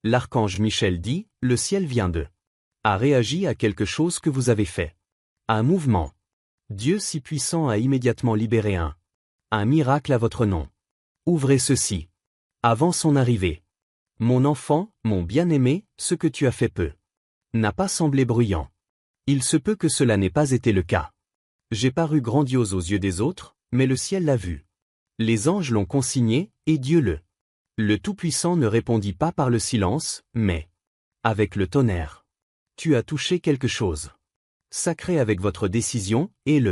L'archange Michel dit, le ciel vient de. A réagi à quelque chose que vous avez fait. Un mouvement. Dieu si puissant a immédiatement libéré un miracle à votre nom. Ouvrez ceci. Avant son arrivée. Mon enfant, mon bien-aimé, ce que tu as fait n'a pas semblé bruyant. Il se peut que cela n'ait pas été le cas. J'ai paru grandiose aux yeux des autres, mais le ciel l'a vu. Les anges l'ont consigné, et Dieu le Tout-Puissant ne répondit pas par le silence, mais avec le tonnerre. Tu as touché quelque chose. Sacré avec votre décision, et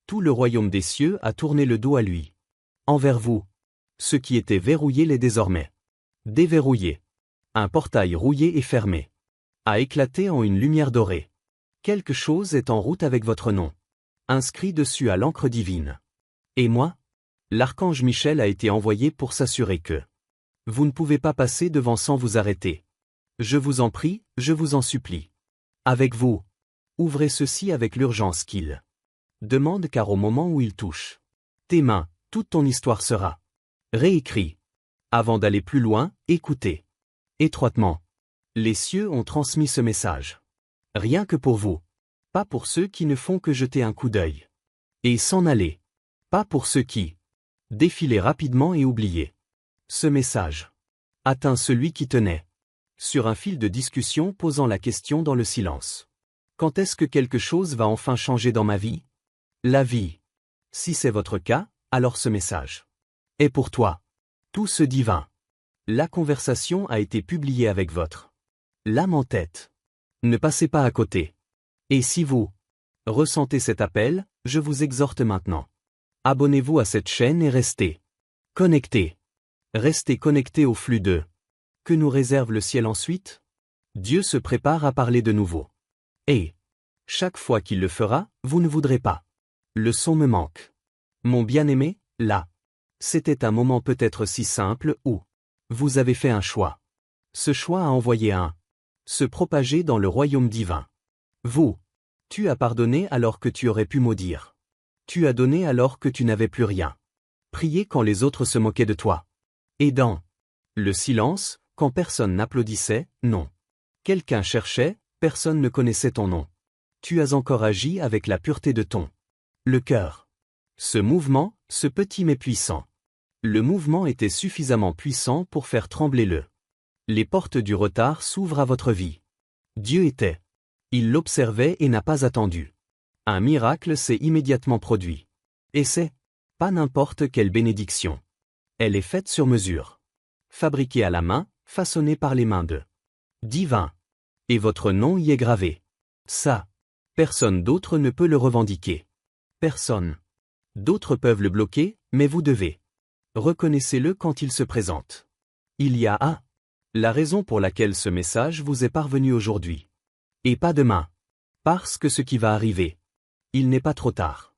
tout le royaume des cieux a tourné le dos à lui. Envers vous. Ce qui était verrouillé l'est désormais déverrouillé. Un portail rouillé et fermé a éclaté en une lumière dorée. Quelque chose est en route avec votre nom. Inscrit dessus à l'encre divine. Et moi? L'archange Michel a été envoyé pour s'assurer que vous ne pouvez pas passer devant sans vous arrêter. Je vous en prie, je vous en supplie. Avec vous. Ouvrez ceci avec l'urgence qu'il demande car au moment où il touche tes mains, toute ton histoire sera réécrite. Avant d'aller plus loin, écoutez. Étroitement. Les cieux ont transmis ce message. Rien que pour vous. Pas pour ceux qui ne font que jeter un coup d'œil. Et s'en aller. Pas pour ceux qui défilaient rapidement et oubliaient. Ce message atteint celui qui tenait sur un fil de discussion posant la question dans le silence. Quand est-ce que quelque chose va enfin changer dans ma vie? La vie. Si c'est votre cas, alors ce message est pour toi. Tout ce divin. La conversation a été publiée avec votre l'âme en tête. Ne passez pas à côté. Et si vous ressentez cet appel, je vous exhorte maintenant. Abonnez-vous à cette chaîne et restez connectés. Restez connectés au flux de que nous réserve le ciel ensuite. Dieu se prépare à parler de nouveau. Et chaque fois qu'il le fera, vous ne voudrez pas. Le son me manque. Mon bien-aimé, là. C'était un moment peut-être si simple où vous avez fait un choix. Ce choix a envoyé se propager dans le royaume divin. Vous. Tu as pardonné alors que tu aurais pu maudire. Tu as donné alors que tu n'avais plus rien. Prié quand les autres se moquaient de toi. Et dans le silence, quand personne n'applaudissait, non. Quelqu'un cherchait, personne ne connaissait ton nom. Tu as encore agi avec la pureté de le cœur. Ce mouvement, ce petit mais puissant. Le mouvement était suffisamment puissant pour faire trembler les portes du retard s'ouvrent à votre vie. Dieu était. Il l'observait et n'a pas attendu. Un miracle s'est immédiatement produit. Et c'est pas n'importe quelle bénédiction. Elle est faite sur mesure. Fabriquée à la main, façonnée par les mains de divin. Et votre nom y est gravé. Ça. Personne d'autre ne peut le revendiquer. Personne. D'autres peuvent le bloquer, mais vous devez. Reconnaissez-le quand il se présente. Il y a la raison pour laquelle ce message vous est parvenu aujourd'hui. Et pas demain. Parce que ce qui va arriver. Il n'est pas trop tard.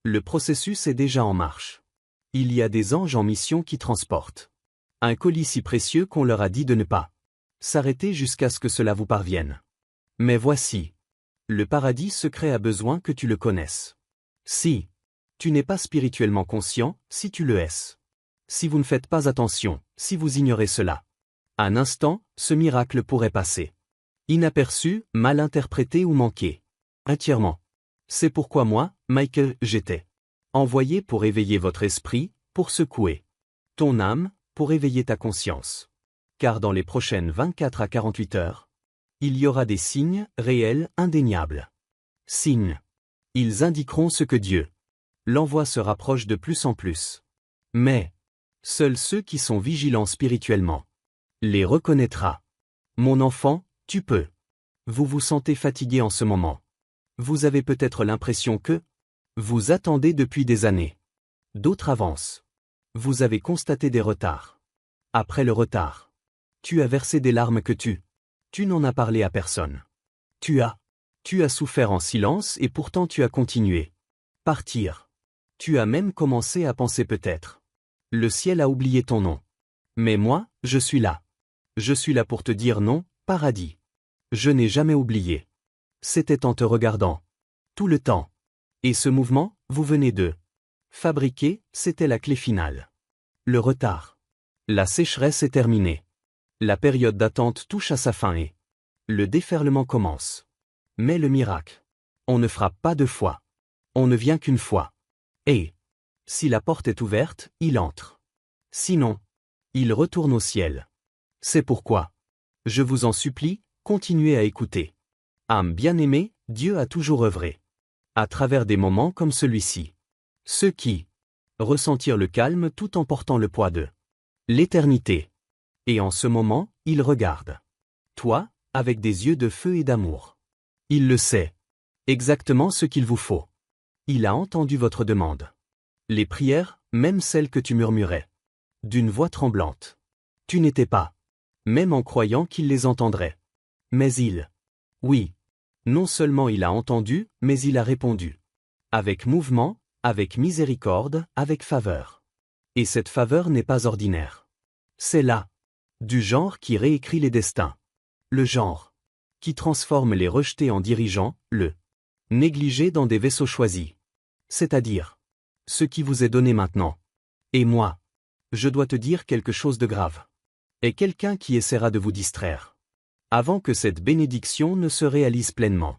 Le processus est déjà en marche. Il y a des anges en mission qui transportent un colis si précieux qu'on leur a dit de ne pas s'arrêter jusqu'à ce que cela vous parvienne. Mais voici. Le paradis secret a besoin que tu le connaisses. Si tu n'es pas spirituellement conscient, si tu le es. Si vous ne faites pas attention, si vous ignorez cela. Un instant, ce miracle pourrait passer. Inaperçu, mal interprété ou manqué. Entièrement. C'est pourquoi moi, Michael, j'étais envoyé pour éveiller votre esprit, pour secouer ton âme, pour éveiller ta conscience. Car dans les prochaines 24 à 48 heures, il y aura des signes, réels, indéniables. Signes. Ils indiqueront ce que Dieu l'envoi se rapproche de plus en plus. Mais seuls ceux qui sont vigilants spirituellement les reconnaîtra. Mon enfant, tu peux. Vous vous sentez fatigué en ce moment. Vous avez peut-être l'impression que vous attendez depuis des années. D'autres avancent. Vous avez constaté des retards. Après le retard, tu as versé des larmes que tu n'en as parlé à personne. Tu as souffert en silence et pourtant tu as continué. Partir. Tu as même commencé à penser peut-être. Le ciel a oublié ton nom. Mais moi, je suis là. Je suis là pour te dire non, paradis. Je n'ai jamais oublié. C'était en te regardant. Tout le temps. Et ce mouvement, vous venez de fabriquer, c'était la clé finale. Le retard. La sécheresse est terminée. La période d'attente touche à sa fin et le déferlement commence. Mais le miracle. On ne frappe pas deux fois. On ne vient qu'une fois. Et si la porte est ouverte, il entre. Sinon, il retourne au ciel. C'est pourquoi, je vous en supplie, continuez à écouter. Âme bien-aimée, Dieu a toujours œuvré. À travers des moments comme celui-ci. Ceux qui ressentirent le calme tout en portant le poids de l'éternité. Et en ce moment, il regarde. Toi, avec des yeux de feu et d'amour. Il le sait. Exactement ce qu'il vous faut. Il a entendu votre demande. Les prières, même celles que tu murmurais. D'une voix tremblante. Tu n'étais pas. Même en croyant qu'il les entendrait. Mais oui. Non seulement il a entendu, mais il a répondu. Avec mouvement, avec miséricorde, avec faveur. Et cette faveur n'est pas ordinaire. C'est là. Du genre qui réécrit les destins. Le genre qui transforme les rejetés en dirigeants, le négligé dans des vaisseaux choisis. C'est-à-dire ce qui vous est donné maintenant. Et moi, je dois te dire quelque chose de grave. Et quelqu'un qui essaiera de vous distraire. Avant que cette bénédiction ne se réalise pleinement.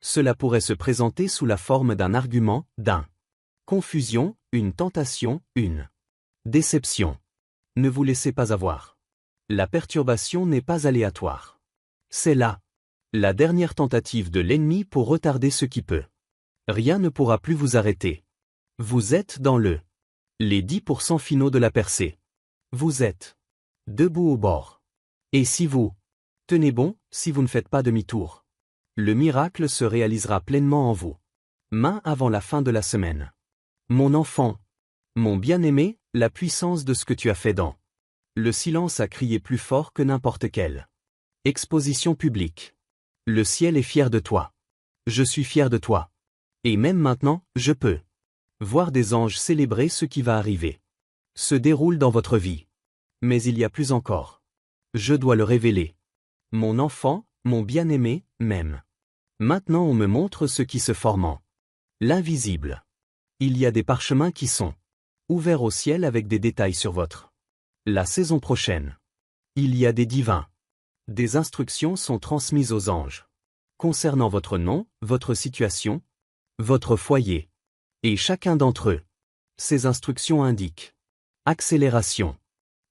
Cela pourrait se présenter sous la forme d'un argument, d'un confusion, une tentation, une déception. Ne vous laissez pas avoir. La perturbation n'est pas aléatoire. C'est là la dernière tentative de l'ennemi pour retarder ce qui peut. Rien ne pourra plus vous arrêter. Vous êtes dans les 10% finaux de la percée. Vous êtes debout au bord. Et si vous tenez bon, si vous ne faites pas demi-tour, le miracle se réalisera pleinement en vous. Main avant la fin de la semaine. Mon enfant, mon bien-aimé, la puissance de ce que tu as fait dans le silence a crié plus fort que n'importe quelle exposition publique. Le ciel est fier de toi. Je suis fier de toi. Et même maintenant, je peux voir des anges célébrer ce qui va arriver. Se déroule dans votre vie. Mais il y a plus encore. Je dois le révéler. Mon enfant, mon bien-aimé, même. Maintenant on me montre ce qui se forme en l'invisible. Il y a des parchemins qui sont ouverts au ciel avec des détails sur la saison prochaine. Il y a des divins. Des instructions sont transmises aux anges. Concernant votre nom, votre situation, votre foyer. Et chacun d'entre eux. Ces instructions indiquent accélération.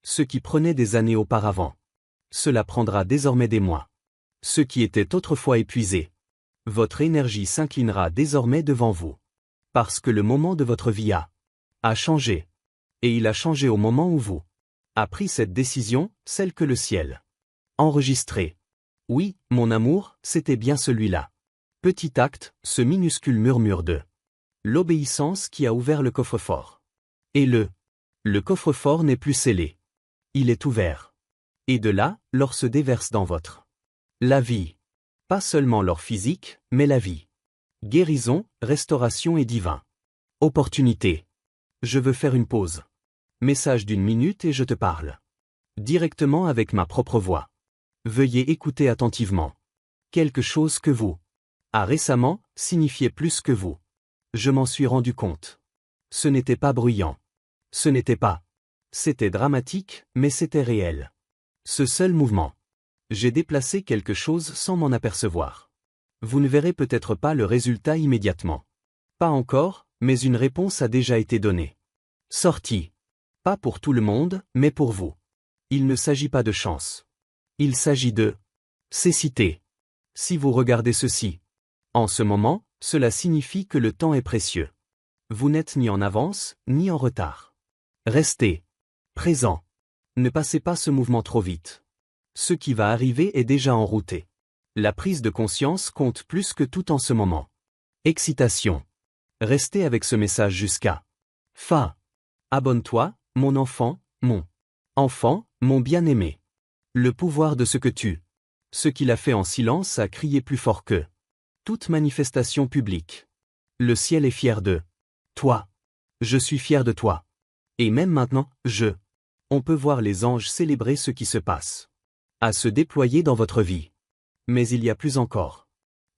Ce qui prenait des années auparavant. Cela prendra désormais des mois. Ce qui était autrefois épuisé. Votre énergie s'inclinera désormais devant vous. Parce que le moment de votre vie a changé. Et il a changé au moment où vous a pris cette décision, celle que le ciel enregistrée. Oui, mon amour, c'était bien celui-là. Petit acte, ce minuscule murmure de l'obéissance qui a ouvert le coffre-fort. Et le coffre-fort n'est plus scellé. Il est ouvert. Et de là, l'or se déverse dans la vie. Pas seulement l'or physique, mais la vie. Guérison, restauration et divin. Opportunité. Je veux faire une pause. Message d'1 minute et je te parle. Directement avec ma propre voix. Veuillez écouter attentivement. Quelque chose que vous a récemment signifié plus que vous. Je m'en suis rendu compte. Ce n'était pas bruyant. Ce n'était pas. C'était dramatique, mais c'était réel. Ce seul mouvement. J'ai déplacé quelque chose sans m'en apercevoir. Vous ne verrez peut-être pas le résultat immédiatement. Pas encore, mais une réponse a déjà été donnée. Sortie. Pas pour tout le monde, mais pour vous. Il ne s'agit pas de chance. Il s'agit de cécité. Si vous regardez ceci, en ce moment, cela signifie que le temps est précieux. Vous n'êtes ni en avance, ni en retard. Restez présent. Ne passez pas ce mouvement trop vite. Ce qui va arriver est déjà enrouté. La prise de conscience compte plus que tout en ce moment. Excitation. Restez avec ce message jusqu'à fin. Abonne-toi, mon enfant, mon bien-aimé. Le pouvoir de ce que tu. Ce qu'il a fait en silence a crié plus fort que toute manifestation publique. Le ciel est fier de toi. Je suis fier de toi. Et même maintenant, on peut voir les anges célébrer ce qui se passe. À se déployer dans votre vie. Mais il y a plus encore.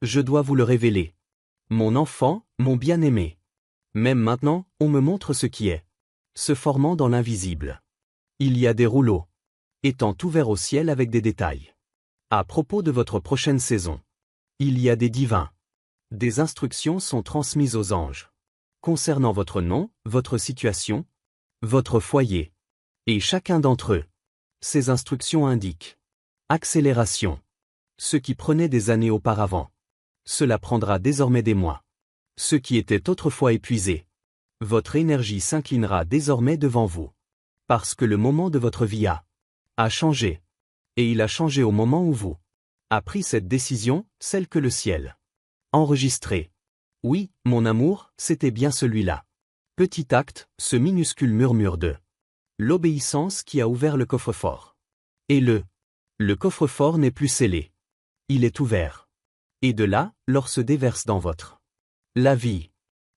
Je dois vous le révéler. Mon enfant, mon bien-aimé. Même maintenant, on me montre ce qui est se formant dans l'invisible. Il y a des rouleaux étant ouvert au ciel avec des détails. À propos de votre prochaine saison, il y a des divins. Des instructions sont transmises aux anges. Concernant votre nom, votre situation, votre foyer. Et chacun d'entre eux. Ces instructions indiquent accélération. Ce qui prenait des années auparavant. Cela prendra désormais des mois. Ce qui était autrefois épuisé. Votre énergie s'inclinera désormais devant vous. Parce que le moment de votre vie a changé. Et il a changé au moment où vous a pris cette décision, celle que le ciel enregistrée. Oui, mon amour, c'était bien celui-là. Petit acte, ce minuscule murmure de l'obéissance qui a ouvert le coffre-fort. Et le coffre-fort n'est plus scellé. Il est ouvert. Et de là, l'or se déverse dans votre la vie.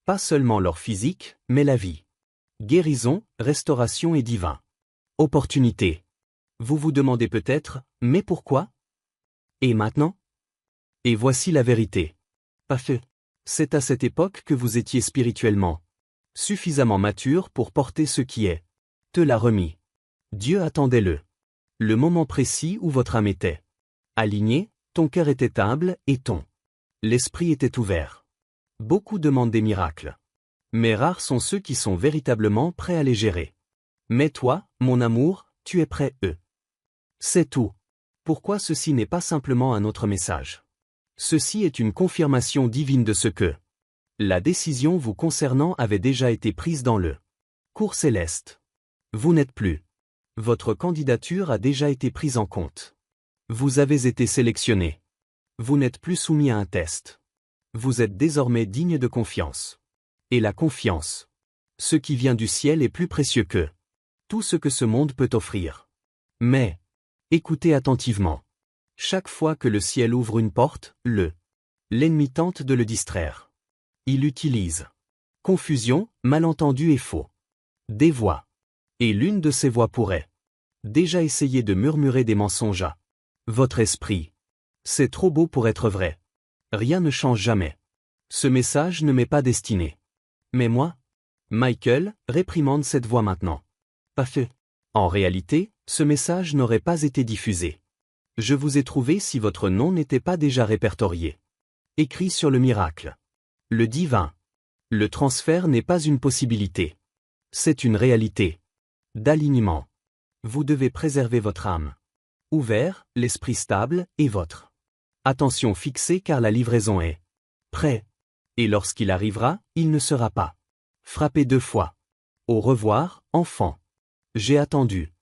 Pas seulement l'or physique, mais la vie. Guérison, restauration et divin. Opportunité. Vous vous demandez peut-être, mais pourquoi? Et maintenant? Et voici la vérité. Parfait. C'est à cette époque que vous étiez spirituellement suffisamment mature pour porter ce qui est te l'a remis. Dieu attendait le moment précis où votre âme était alignée, ton cœur était humble et ton l'esprit était ouvert. Beaucoup demandent des miracles. Mais rares sont ceux qui sont véritablement prêts à les gérer. Mais toi, mon amour, tu es prêt, C'est tout. Pourquoi ceci n'est pas simplement un autre message? Ceci est une confirmation divine de ce que la décision vous concernant avait déjà été prise dans le cours céleste. Vous n'êtes plus. Votre candidature a déjà été prise en compte. Vous avez été sélectionné. Vous n'êtes plus soumis à un test. Vous êtes désormais digne de confiance. Et la confiance, ce qui vient du ciel est plus précieux que tout ce que ce monde peut offrir. Mais, écoutez attentivement. Chaque fois que le ciel ouvre une porte, l'ennemi tente de le distraire. Il utilise confusion, malentendu et faux. Des voix. Et l'une de ces voix pourrait déjà essayer de murmurer des mensonges à votre esprit. C'est trop beau pour être vrai. Rien ne change jamais. Ce message ne m'est pas destiné. Mais moi, Michael, réprimande cette voix maintenant. Pas fait. En réalité, ce message n'aurait pas été diffusé. Je vous ai trouvé si votre nom n'était pas déjà répertorié. Écrit sur le miracle. Le divin. Le transfert n'est pas une possibilité. C'est une réalité. D'alignement. Vous devez préserver votre âme. Ouvert, l'esprit stable, et votre attention fixée car la livraison est prêt. Et lorsqu'il arrivera, il ne sera pas frappé 2 fois. Au revoir, enfant. J'ai attendu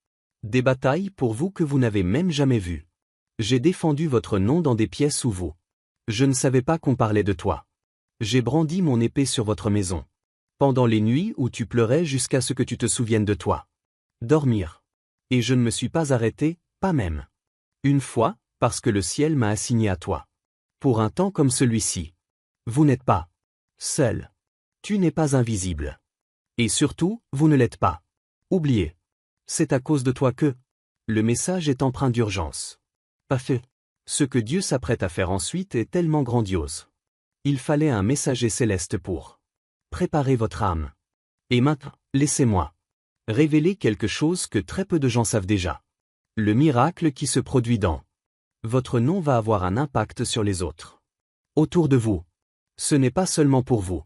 des batailles pour vous que vous n'avez même jamais vues. J'ai défendu votre nom dans des pièces où vous. Je ne savais pas qu'on parlait de toi. J'ai brandi mon épée sur votre maison. Pendant les nuits où tu pleurais jusqu'à ce que tu te souviennes de toi. Dormir. Et je ne me suis pas arrêté, pas même une fois, parce que le ciel m'a assigné à toi. Pour un temps comme celui-ci. Vous n'êtes pas seul. Tu n'es pas invisible. Et surtout, vous ne l'êtes pas oublié. C'est à cause de toi que le message est empreint d'urgence. Pas fait. Ce que Dieu s'apprête à faire ensuite est tellement grandiose. Il fallait un messager céleste pour préparer votre âme. Et maintenant, laissez-moi révéler quelque chose que très peu de gens savent déjà. Le miracle qui se produit dans votre nom va avoir un impact sur les autres. Autour de vous. Ce n'est pas seulement pour vous.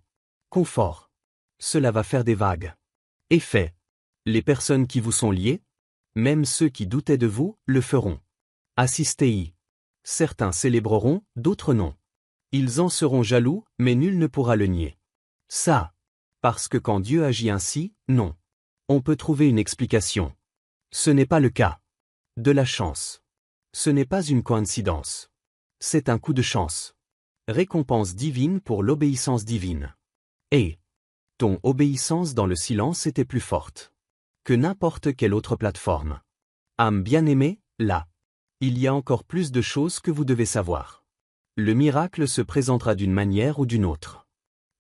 Confort. Cela va faire des vagues. Effet. Les personnes qui vous sont liées, même ceux qui doutaient de vous, le feront. Assistez-y. Certains célébreront, d'autres non. Ils en seront jaloux, mais nul ne pourra le nier. Ça. Parce que quand Dieu agit ainsi, non. On peut trouver une explication. Ce n'est pas le cas. De la chance. Ce n'est pas une coïncidence. C'est un coup de chance. Récompense divine pour l'obéissance divine. Et ton obéissance dans le silence était plus forte que n'importe quelle autre plateforme. Âme bien-aimée, là. Il y a encore plus de choses que vous devez savoir. Le miracle se présentera d'une manière ou d'une autre.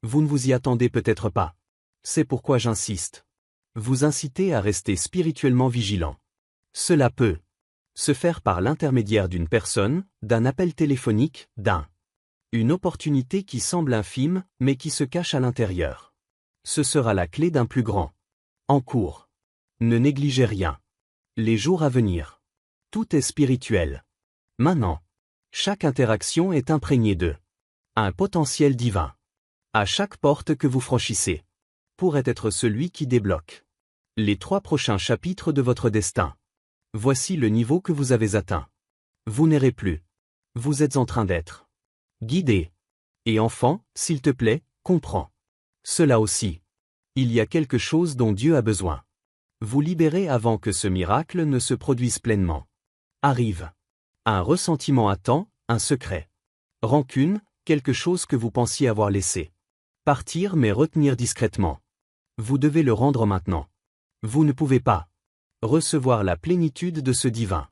Vous ne vous y attendez peut-être pas. C'est pourquoi j'insiste. Vous inciter à rester spirituellement vigilant. Cela peut se faire par l'intermédiaire d'une personne, d'un appel téléphonique, une opportunité qui semble infime, mais qui se cache à l'intérieur. Ce sera la clé d'un plus grand en cours. Ne négligez rien. Les jours à venir Tout est spirituel. Maintenant, chaque interaction est imprégnée de un potentiel divin. À chaque porte que vous franchissez pourrait être celui qui débloque les 3 prochains chapitres de votre destin. Voici le niveau que vous avez atteint. Vous n'errez plus. Vous êtes en train d'être guidé. Et enfant, s'il te plaît, comprends. Cela aussi. Il y a quelque chose dont Dieu a besoin. Vous libérez avant que ce miracle ne se produise pleinement. Arrive. Un ressentiment attend, un secret. Rancune, quelque chose que vous pensiez avoir laissé partir mais retenir discrètement. Vous devez le rendre maintenant. Vous ne pouvez pas recevoir la plénitude de ce divin.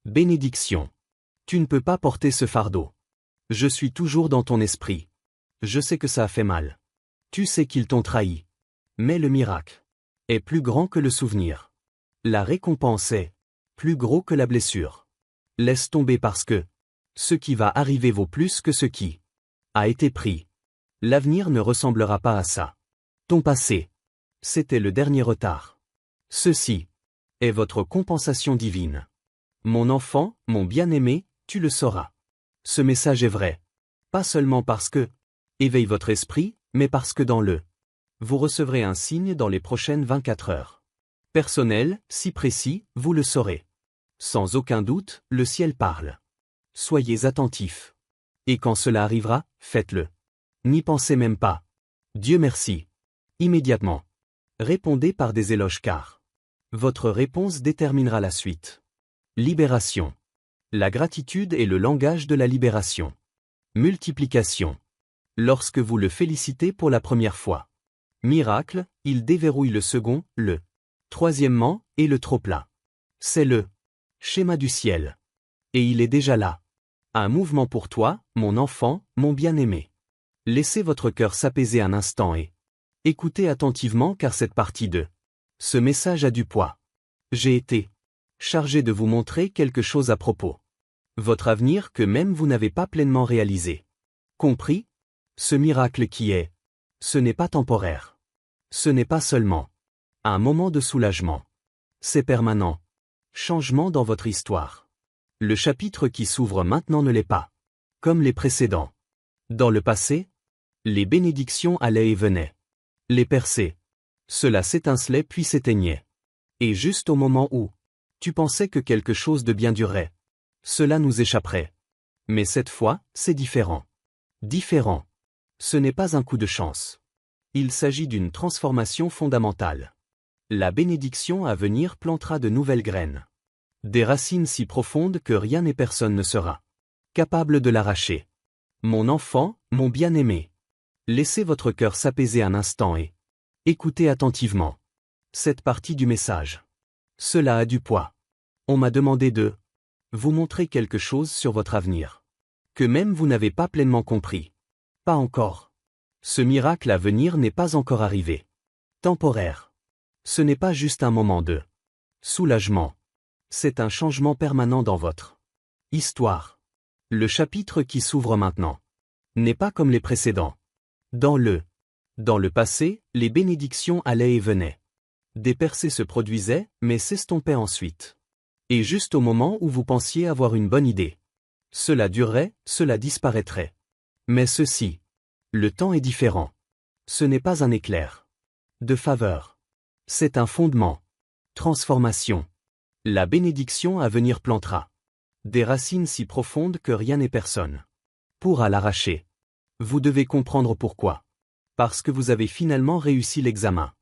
Bénédiction. Tu ne peux pas porter ce fardeau. Je suis toujours dans ton esprit. Je sais que ça a fait mal. Tu sais qu'ils t'ont trahi. Mais le miracle est plus grand que le souvenir. La récompense est plus gros que la blessure. Laisse tomber parce que ce qui va arriver vaut plus que ce qui a été pris. L'avenir ne ressemblera pas à ça. Ton passé, c'était le dernier retard. Ceci est votre compensation divine. Mon enfant, mon bien-aimé, tu le sauras. Ce message est vrai. Pas seulement parce que éveille votre esprit, mais parce que dans le vous recevrez un signe dans les prochaines 24 heures. Personnel, si précis, vous le saurez. Sans aucun doute, le ciel parle. Soyez attentifs. Et quand cela arrivera, faites-le. N'y pensez même pas. Dieu merci. Immédiatement. Répondez par des éloges car votre réponse déterminera la suite. Libération. La gratitude est le langage de la libération. Multiplication. Lorsque vous le félicitez pour la première fois. Miracle, il déverrouille le second, le troisièmement, et le trop-plein. C'est le schéma du ciel. Et il est déjà là. Un mouvement pour toi, mon enfant, mon bien-aimé. Laissez votre cœur s'apaiser un instant et écoutez attentivement car cette partie de ce message a du poids. J'ai été chargé de vous montrer quelque chose à propos. Votre avenir que même vous n'avez pas pleinement réalisé. Compris? Ce miracle qui est. Ce n'est pas temporaire. Ce n'est pas seulement un moment de soulagement. C'est permanent. Changement dans votre histoire. Le chapitre qui s'ouvre maintenant ne l'est pas. Comme les précédents. Dans le passé, les bénédictions allaient et venaient. Les percées. Cela s'étincelait puis s'éteignait. Et juste au moment où tu pensais que quelque chose de bien durerait, cela nous échapperait. Mais cette fois, c'est différent. Différent. Ce n'est pas un coup de chance. Il s'agit d'une transformation fondamentale. La bénédiction à venir plantera de nouvelles graines. Des racines si profondes que rien et personne ne sera capable de l'arracher. Mon enfant, mon bien-aimé. Laissez votre cœur s'apaiser un instant et écoutez attentivement cette partie du message. Cela a du poids. On m'a demandé de vous montrer quelque chose sur votre avenir. Que même vous n'avez pas pleinement compris. Pas encore. Ce miracle à venir n'est pas encore arrivé. Temporaire. Ce n'est pas juste un moment de soulagement. C'est un changement permanent dans votre histoire. Le chapitre qui s'ouvre maintenant n'est pas comme les précédents. Dans le passé, les bénédictions allaient et venaient. Des percées se produisaient, mais s'estompaient ensuite. Et juste au moment où vous pensiez avoir une bonne idée. Cela durerait, cela disparaîtrait. Mais ceci. Le temps est différent. Ce n'est pas un éclair de faveur. C'est un fondement. Transformation. La bénédiction à venir plantera des racines si profondes que rien et personne pourra l'arracher. Vous devez comprendre pourquoi. Parce que vous avez finalement réussi l'examen.